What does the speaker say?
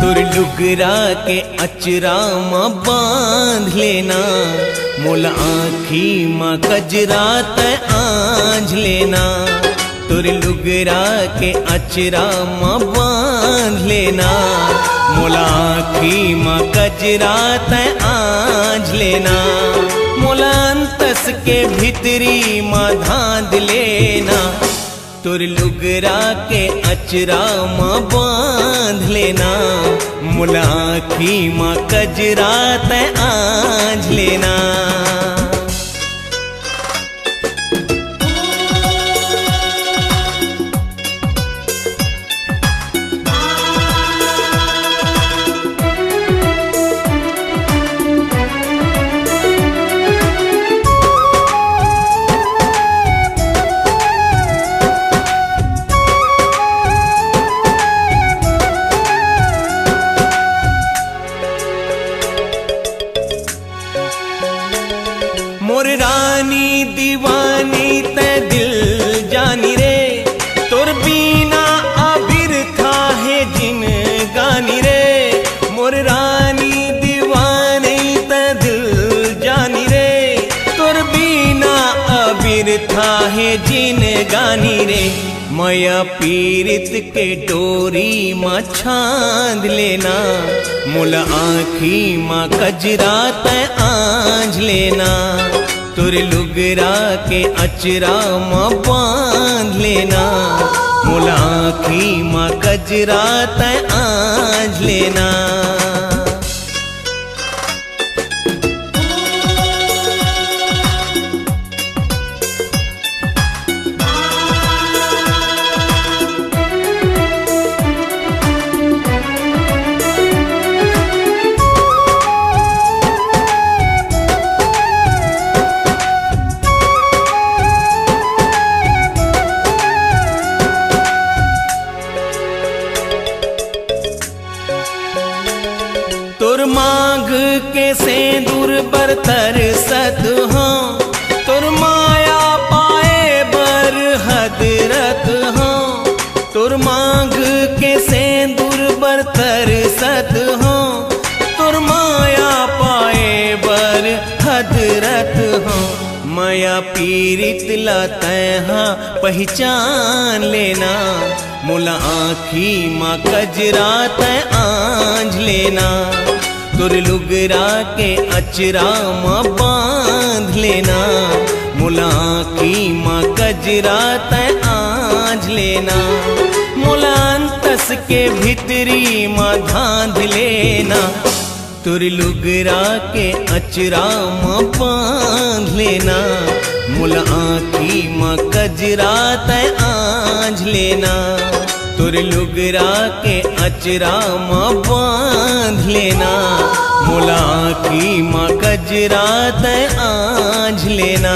तुर लुगरा के अचरा माँ बांध लेना, मोल आँखी माँ कजरा तय आँझ लेना। तुर लुगरा के अचरा माँ बांध लेना, मोल आँखी माँ कजरा तय आँझ लेना। मोल अंतस के भीतरी माँ धांध लेना, तुर लुगरा के अचरा माँ बांध लेना, मोल आँखी माँ कजरा तय आँझ लेना। मोर रानी दीवानी तै दिल जानी रे, तोर बीना अबिर था है जिन गानी रे। मोर रानी दीवानी तै दिल जानी रे, तोर बीना अबिर था है जिन गानी रे। माया पीरित के डोरी माँ छांद लेना, मोल आँखी माँ कजरा तय आँझ लेना। तुर लुगरा के अचरा माँ बांध लेना, मोल आँखी माँ कजरा तय आँझ लेना। तुर मांग के सेंदूर बरतर सत हो, तुर माया पाए बर हदरत हो। तुर मांग के सेंदूर बरतर सत हो, तुर माया पाए बर हदरत हो। माया पीरित ला तैहा पहचान लेना, मोल आँखी माँ कजरा तय आँझ लेना। तुर लुगरा के अचरा माँ बांध लेना, मोल आँखी माँ कजरा तय आँझ लेना। मोल अंतस के भीतरी माँ धांध लेना, तुर लुगरा के अचरा माँ बांध लेना, मोल आँखी माँ कजरा तय आँझ लेना। तुर लुगरा के अचरा माँ बांध लेना, मोल आँखी माँ कजरा तय आँझ लेना।